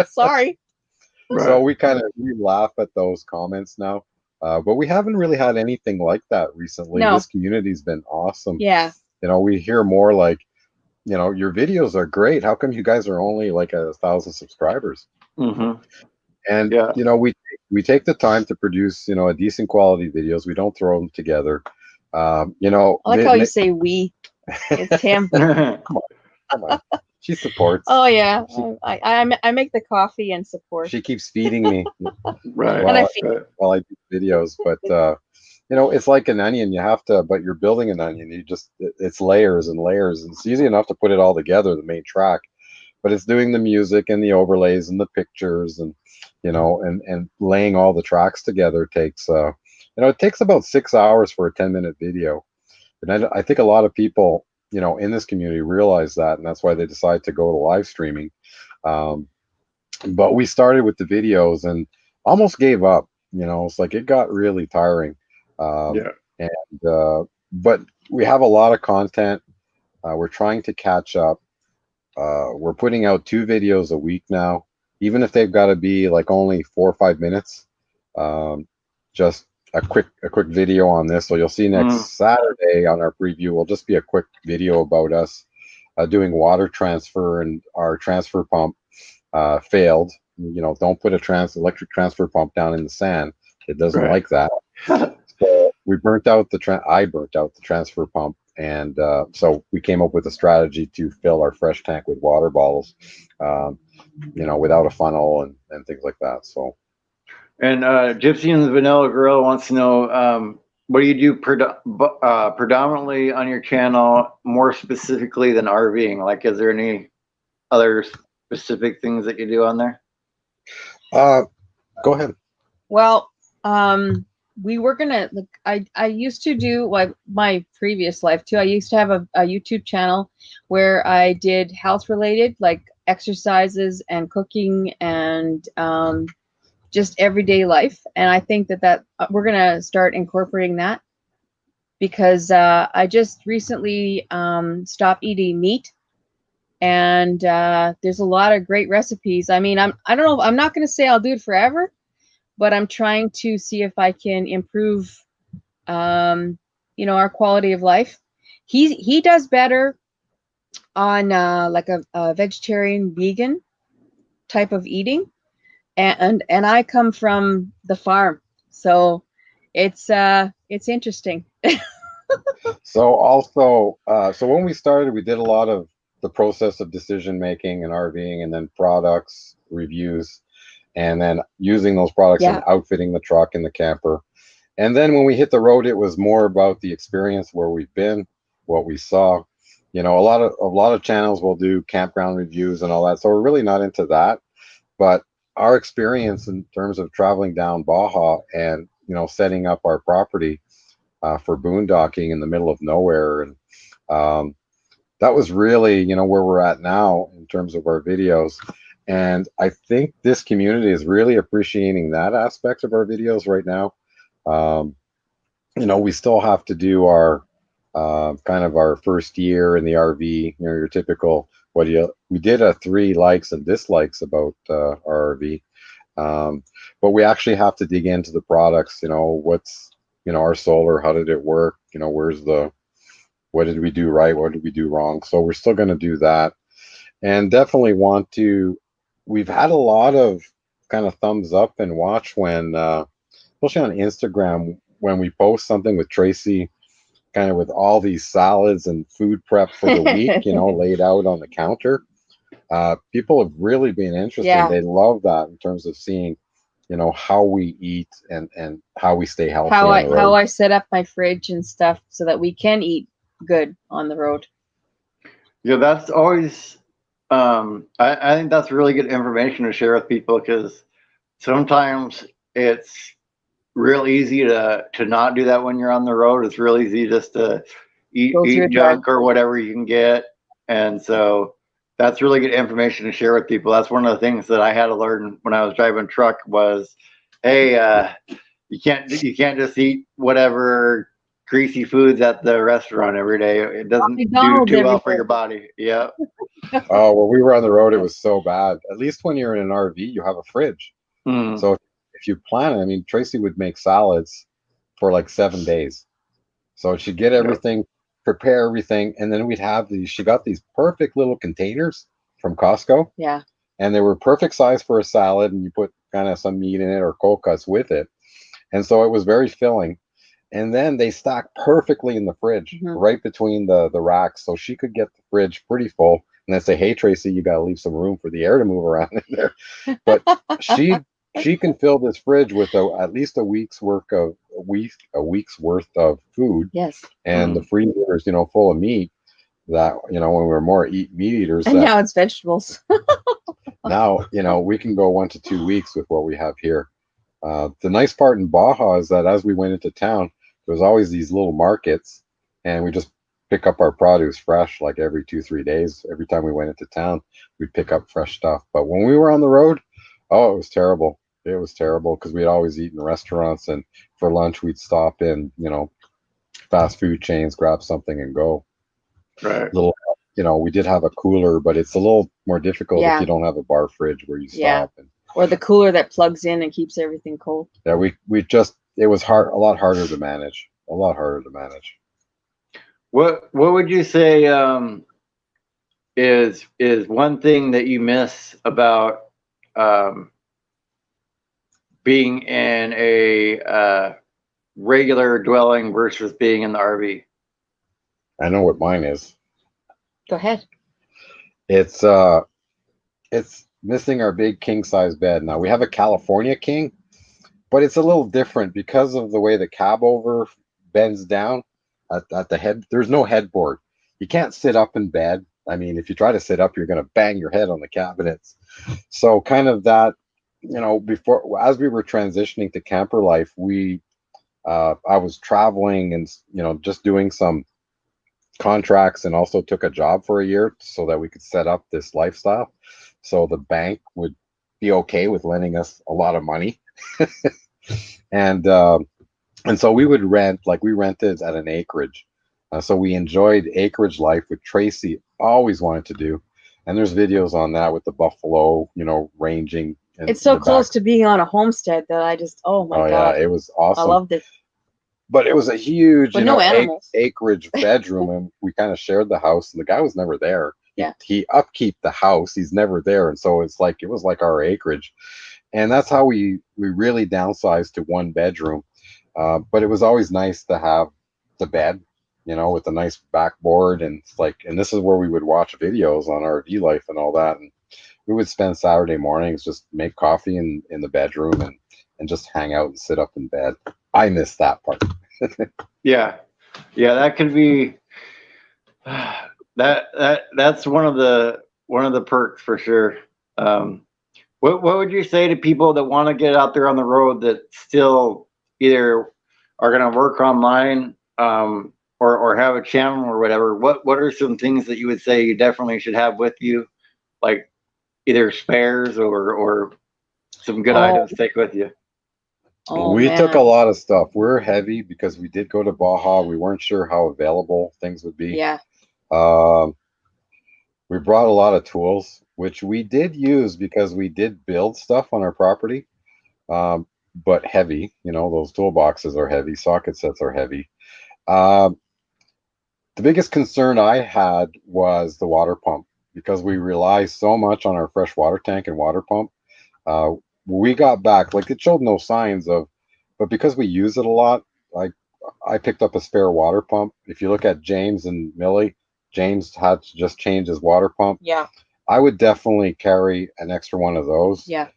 Sorry. So right, we laugh at those comments now, but we haven't really had anything like that recently. No. This community's been awesome. Yeah. We hear more like, your videos are great. How come you guys are only like 1,000 subscribers? mm-hmm, And yeah, we take the time to produce a decent quality videos. We don't throw them together. I like how you say we. It's him. Come on, come on. She supports. Oh yeah. She I make the coffee and support. she keeps feeding me right, And I while feel while I do videos. But it's like an onion. You have to, but you're building an onion. It's layers and layers. And it's easy enough to put it all together, the main track, but it's doing the music and the overlays and the pictures and and laying all the tracks together takes it takes about 6 hours for a 10-minute video. And I think a lot of people in this community realize that, and that's why they decide to go to live streaming. Um, but we started with the videos and almost gave up. It's like it got really tiring. Um, yeah, and but we have a lot of content. We're trying to catch up. We're putting out 2 videos a week now, even if they've got to be like only 4 or 5 minutes. Just a quick video on this. So you'll see mm, next Saturday on our preview will just be a quick video about us doing water transfer, and our transfer pump failed. Don't put electric transfer pump down in the sand. It doesn't right, like that. So we burnt out I burnt out the transfer pump, and so we came up with a strategy to fill our fresh tank with water bottles, um, without a funnel and things like that. So And Gypsy and the Vanilla Girl wants to know, what do you do predominantly on your channel, more specifically than RVing? Like, is there any other specific things that you do on there? go ahead. well, we were gonna like I used to do like my previous life too. I used to have a YouTube channel where I did health related like exercises and cooking and just everyday life. And I think that we're gonna start incorporating that because I just recently stopped eating meat, and there's a lot of great recipes. I mean, I don't know. I'm not gonna say I'll do it forever, but I'm trying to see if I can improve, our quality of life. He does better on like a vegetarian vegan type of eating, and I come from the farm, so it's interesting. So also, so when we started, we did a lot of the process of decision making and RVing, and then products reviews, and then using those products and Yeah, outfitting the truck and the camper. And then when we hit the road, it was more about the experience, where we've been, what we saw. A lot of channels will do campground reviews and all that. So we're really not into that. But our experience in terms of traveling down Baja and setting up our property for boondocking in the middle of nowhere. And that was really, where we're at now in terms of our videos. And I think this community is really appreciating that aspect of our videos right now. We still have to do our kind of our first year in the RV, your typical, we did a 3 likes and dislikes about our RV. But we actually have to dig into the products, what's, our solar, how did it work? What did we do right? What did we do wrong? So we're still going to do that, and definitely we've had a lot of kind of thumbs up and watch when, especially on Instagram, when we post something with Tracy, kind of with all these salads and food prep for the week, laid out on the counter. People have really been interested. Yeah. They love that in terms of seeing, how we eat and how we stay healthy. How on the road. how I set up my fridge and stuff so that we can eat good on the road. Yeah, that's always. I think that's really good information to share with people, because sometimes it's real easy to not do that when you're on the road. It's real easy just to eat junk or whatever you can get, and so that's really good information to share with people. That's one of the things that I had to learn when I was driving truck was, hey, you can't just eat whatever greasy foods at the restaurant every day. It doesn't do too well for your body. Yeah. Oh, when we were on the road, it was so bad. At least when you're in an RV, you have a fridge. Mm. So if you plan it, I mean, Tracy would make salads for like 7 days. So she'd get everything, prepare everything, and then we'd have she got these perfect little containers from Costco. Yeah. And they were perfect size for a salad, and you put kind of some meat in it or cold cuts with it. And so it was very filling. And then they stacked perfectly in the fridge, right between the racks. So she could get the fridge pretty full and then say, hey, Tracy, you got to leave some room for the air to move around in there. But she can fill this fridge with at least a week's worth of food. Yes. And the freezer is, full of meat that, when we were more meat eaters. And now it's vegetables. Now, we can go 1 to 2 weeks with what we have here. The nice part in Baja is that as we went into town, there was always these little markets, and we just pick up our produce fresh, like every 2-3 days. Every time we went into town, we'd pick up fresh stuff. But when we were on the road, it was terrible. It was terrible because we'd always eat in restaurants, and for lunch we'd stop in, fast food chains, grab something and go. Right. We did have a cooler, but it's a little more difficult if you don't have a bar fridge where you stop. Or the cooler that plugs in and keeps everything cold. Yeah, it was hard, a lot harder to manage. What would you say is one thing that you miss about being in a regular dwelling versus being in the RV? I know what mine is. Go ahead. It's missing our big king size bed. Now we have a California king, but it's a little different because of the way the cab over bends down at the head. There's no headboard. You can't sit up in bed. I mean, if you try to sit up, you're going to bang your head on the cabinets. So kind of that, before, as we were transitioning to camper life, I was traveling and, just doing some contracts, and also took a job for a year so that we could set up this lifestyle. So the bank would be okay with lending us a lot of money. And so we would rent, like we rented at an acreage. So we enjoyed acreage life, which Tracy always wanted to do. And there's videos on that with the buffalo, ranging. It's so close to being on a homestead that I just, oh my God. Yeah, it was awesome. I loved it. But it was a huge, no acreage bedroom, and we kind of shared the house, and the guy was never there. Yeah. He upkeep the house. He's never there. And so it was like our acreage. And that's how we really downsized to 1 bedroom. But it was always nice to have the bed, with a nice backboard, and and this is where we would watch videos on RV life and all that. And we would spend Saturday mornings, just make coffee in the bedroom and just hang out and sit up in bed. I miss that part. Yeah, that could be that's one of the perks for sure. What would you say to people that want to get out there on the road that still either are going to work online, or have a channel or whatever, what are some things that you would say you definitely should have with you, like either spares or some good items to take with you? Oh We took a man. lot of stuff. We're heavy because we did go to Baja. We weren't sure how available things would be. Yeah. Um, we brought a lot of tools, which we did use because we did build stuff on our property, um, but heavy. You know, those toolboxes are heavy. Socket sets are heavy. Um, the biggest concern I had was the water pump because we rely so much on our fresh water tank and water pump. Uh, we got back, like it showed no signs of, but because we use it a lot, like I picked up a spare water pump. If you look at James and Millie, James had to just change his water pump. Yeah. I would definitely carry an extra one of those. Yeah.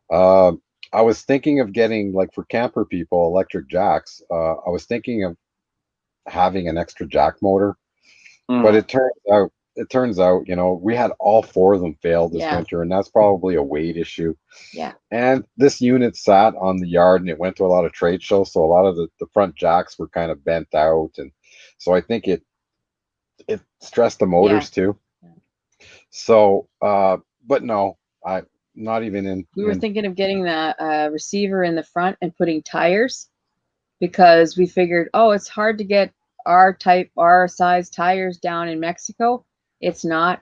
Uh, I was thinking of getting, like for camper people, electric jacks. I was thinking of having an extra jack motor, but Mm. it turns out, you know, we had all four of them fail this Yeah. winter, and that's probably a weight issue. Yeah. And this unit sat on the yard and it went to a lot of trade shows. So a lot of the front jacks were kind of bent out. And so I think it stressed the motors too. Yeah. So, but no, I not even We were thinking of getting the receiver in the front and putting tires, because we figured, oh, it's hard to get our size tires down in Mexico. It's not.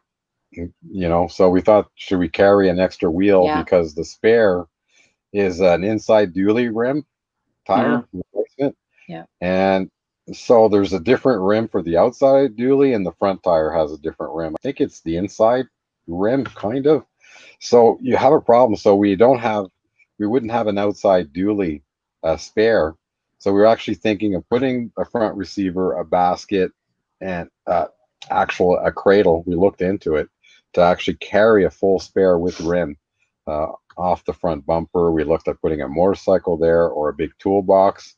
you know, so we thought, should we carry an extra wheel Yeah. because the spare is an inside dually rim tire replacement. Yeah. And so there's a different rim for the outside dually, and the front tire has a different rim. I think it's the inside rim, kind of. So you have a problem. So we wouldn't have an outside dually spare. So we were actually thinking of putting a front receiver, a basket, and a cradle. We looked into it to actually carry a full spare with rim off the front bumper. We looked at putting a motorcycle there or a big toolbox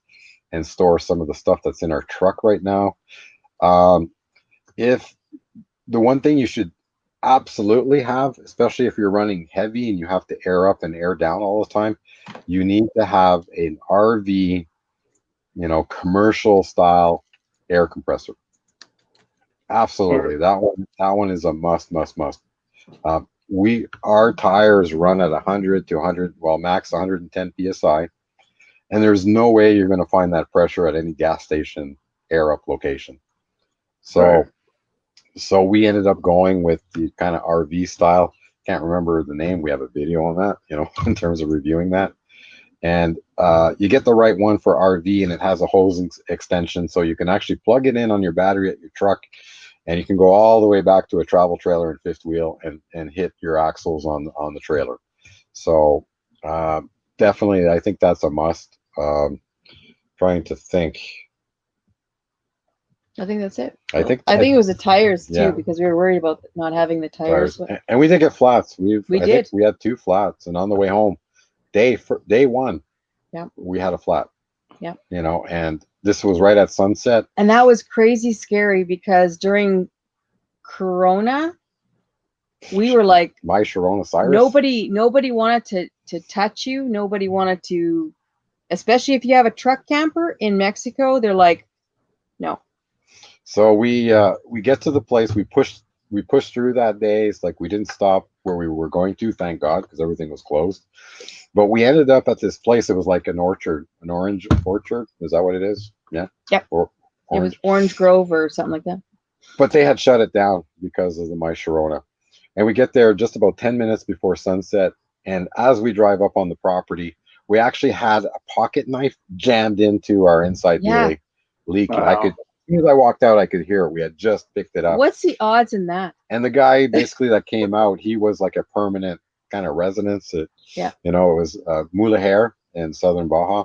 and store some of the stuff that's in our truck right now. If the one thing you should absolutely have, especially if you're running heavy and you have to air up and air down all the time, you need to have an RV, you know, commercial style air compressor. Absolutely. That one is a must. Our tires run at 100 to 100, well, max 110 psi, and there's no way you're going to find that pressure at any gas station air up location. So, Right. so we ended up going with the kind of RV style. Can't remember the name. We have a video on that, you know, in terms of reviewing that. And you get the right one for RV, and it has a hose extension, so you can actually plug it in on your battery at your truck, and you can go all the way back to a travel trailer and fifth wheel and hit your axles on the trailer. So definitely, I think that's a must. Trying to think. I think that's it. I think it was the tires too, yeah. because we were worried about not having the tires. And we did get flats. We I did. think we had 2 flats, and on the way home, day one, Yep. we had a flat. Yep. You know, and this was right at sunset. And that was crazy scary, because during Corona, we were like, my Coronavirus. Nobody wanted to touch you. Nobody wanted to, especially if you have a truck camper in Mexico. They're like, no. So we get to the place. We pushed through that day. It's like we didn't stop where we were going to, thank God, because everything was closed. But we ended up at this place. It was like an orchard, an orange orchard. Is that what it is? Yeah. Yep. It was Orange Grove or something like that. But they had shut it down because of the My Sharona. And we get there just about 10 minutes before sunset. And as we drive up on the property, we actually had a pocket knife jammed into our inside dually, leaking. Wow. As soon as I walked out, I could hear it. We had just picked it up. What's the odds in that? And the guy basically that came out, he was like a permanent kind of residence. You know, it was Mulegé in southern Baja.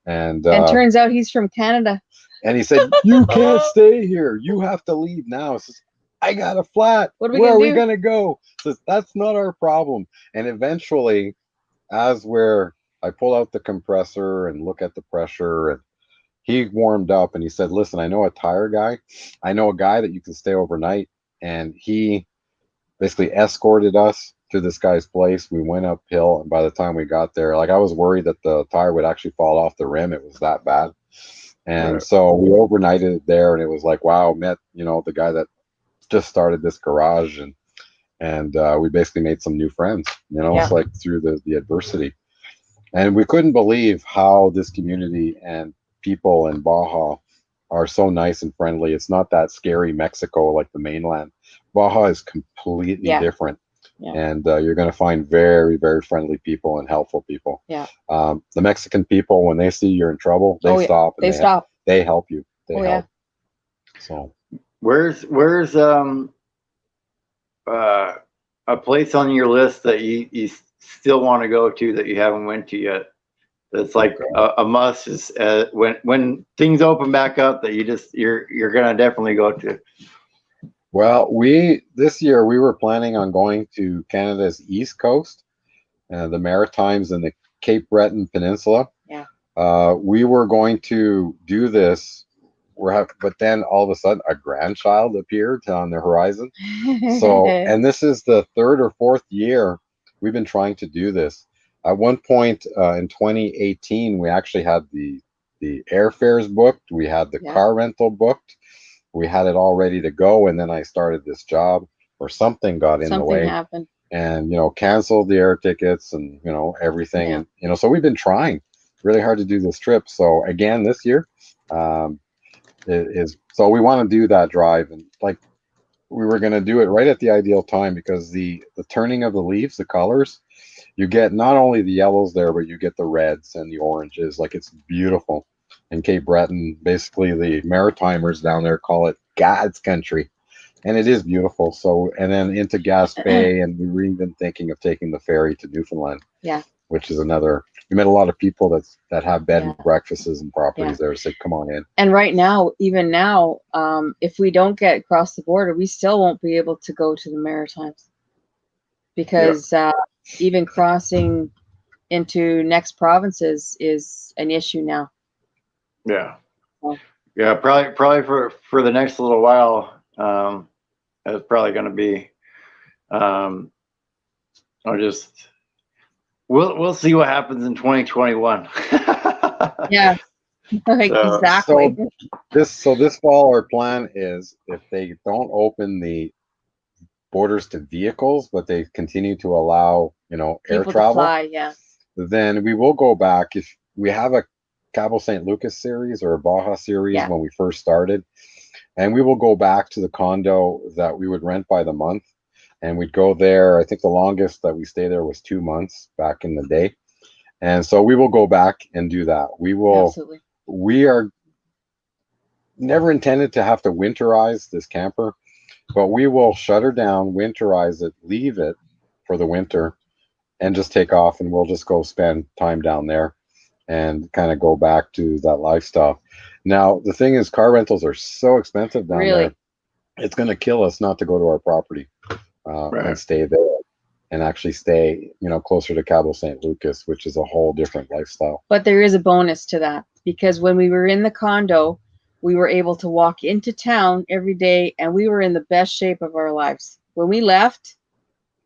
And turns out he's from Canada. And he said, "You can't stay here. You have to leave now." Says, "I got a flat. Where are we gonna go?" Says, "That's not our problem." And eventually, I pull out the compressor and look at the pressure, and he warmed up and he said, "Listen, I know a tire guy. I know a guy that you can stay overnight." And he basically escorted us to this guy's place. We went uphill, and by the time we got there, like I was worried that the tire would actually fall off the rim. It was that bad. And Right. so we overnighted there, and it was like, wow, met, the guy that just started this garage, and we basically made some new friends, Yeah. it's like through the adversity. And we couldn't believe how this community and people in Baja are so nice and friendly. It's not that scary Mexico like the mainland. Baja is completely Yeah. different. Yeah. And you're going to find very, very friendly people and helpful people. Yeah. The Mexican people, when they see you're in trouble, they yeah. stop. And They stop. They help you. They help. Yeah. So Where's a place on your list that you still want to go to that you haven't went to yet? That's like a must is when things open back up that you're gonna definitely go to. Well, this year we were planning on going to Canada's east coast, the Maritimes and the Cape Breton Peninsula. Yeah. We were going to do this, but then all of a sudden a grandchild appeared on the horizon. So, and this is the third or fourth year we've been trying to do this. At one point in 2018, we actually had the airfares booked. We had the car rental booked. We had it all ready to go, and then I started this job, or something got in the way. Something happened. And canceled the air tickets and everything. Yeah. And so we've been trying really hard to do this trip. So again, this year, so we want to do that drive, and like we were going to do it right at the ideal time, because the turning of the leaves, the colors, you get not only the yellows there, but you get the reds and the oranges. Like, it's beautiful. In Cape Breton, basically the Maritimers down there call it God's country, and it is beautiful. So, and then into Gaspé, and we were even thinking of taking the ferry to Newfoundland. Yeah. Which is another. We met a lot of people that have bed and breakfasts and properties there. So come on in. And right now, even now, if we don't get across the border, we still won't be able to go to the Maritimes, because even crossing into next provinces is an issue now. Yeah. Yeah, probably for the next little while, it's probably going to be. We'll see what happens in 2021. Yeah, exactly. So this fall, our plan is, if they don't open the borders to vehicles, but they continue to allow air travel, then we will go back. If we have a Cabo St. Lucas series or a Baja series when we first started, and we will go back to the condo that we would rent by the month, and we'd go there. I think the longest that we stayed there was 2 months back in the day, and so we will go back and do that. We will. Absolutely. We are never intended to have to winterize this camper, but we will shut her down, winterize it, leave it for the winter, and just take off, and we'll just go spend time down there and kind of go back to that lifestyle. Now, the thing is, car rentals are so expensive down there. It's going to kill us not to go to our property and stay there, and actually stay, closer to Cabo St. Lucas, which is a whole different lifestyle. But there is a bonus to that, because when we were in the condo, we were able to walk into town every day, and we were in the best shape of our lives. When we left,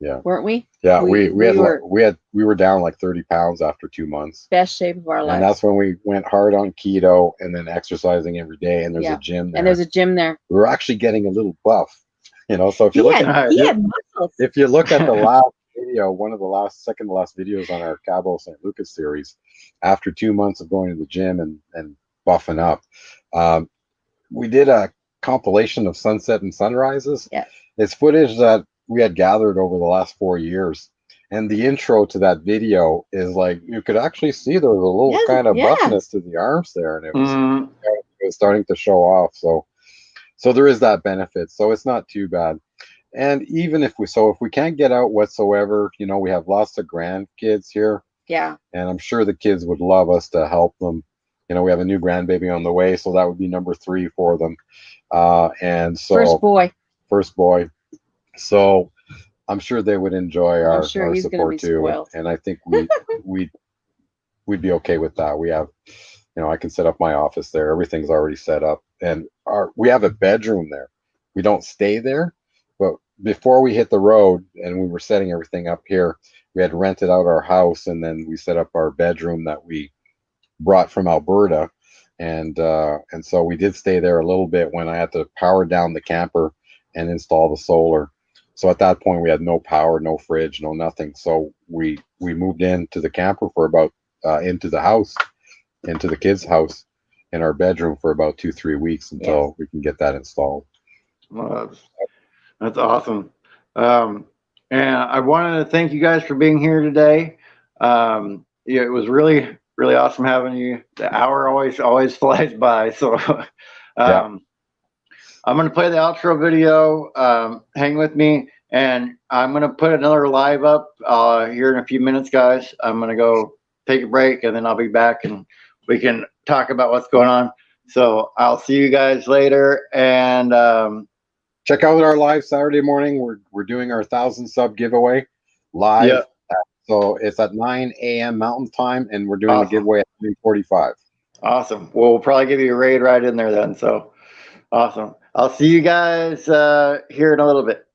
weren't we? Yeah, we were down like 30 pounds after 2 months. Best shape of our lives. And that's when we went hard on keto, and then exercising every day. And there's a gym there. And there's a gym there. We were actually getting a little buff, So if you if you look at the last video, second to last videos on our Cabo St. Lucas series, after 2 months of going to the gym and buffing up, we did a compilation of sunset and sunrises. Yeah. It's footage that we had gathered over the last 4 years. And the intro to that video is like, you could actually see there was a little kind of buffness to the arms there, and it was starting to show off. So there is that benefit. So it's not too bad. And even if we can't get out whatsoever, we have lots of grandkids here. Yeah. And I'm sure the kids would love us to help them. We have a new grandbaby on the way, so that would be number 3 for them. And so first boy. So I'm sure they would enjoy our support too. Spoiled. And I think we'd be okay with that. We have, I can set up my office there. Everything's already set up, and we have a bedroom there. We don't stay there, but before we hit the road and we were setting everything up here, we had rented out our house, and then we set up our bedroom that we brought from Alberta, and so we did stay there a little bit when I had to power down the camper and install the solar. So at that point we had no power, no fridge, no nothing. So we moved into the camper for about into the house, into the kids' house, in our bedroom for about 2-3 weeks until we can get that installed. Well, that's awesome. And I wanted to thank you guys for being here today. Yeah, it was really, really awesome having you. The hour always flies by. So I'm going to play the outro video. Hang with me, and I'm going to put another live up here in a few minutes, guys. I'm going to go take a break, and then I'll be back, and we can talk about what's going on. So I'll see you guys later, and check out our live Saturday morning. We're doing our 1,000 sub giveaway live. Yep. So it's at 9 a.m. Mountain Time, and we're doing the giveaway at 3:45. Awesome. Well, we'll probably give you a raid right in there then. So awesome. I'll see you guys here in a little bit.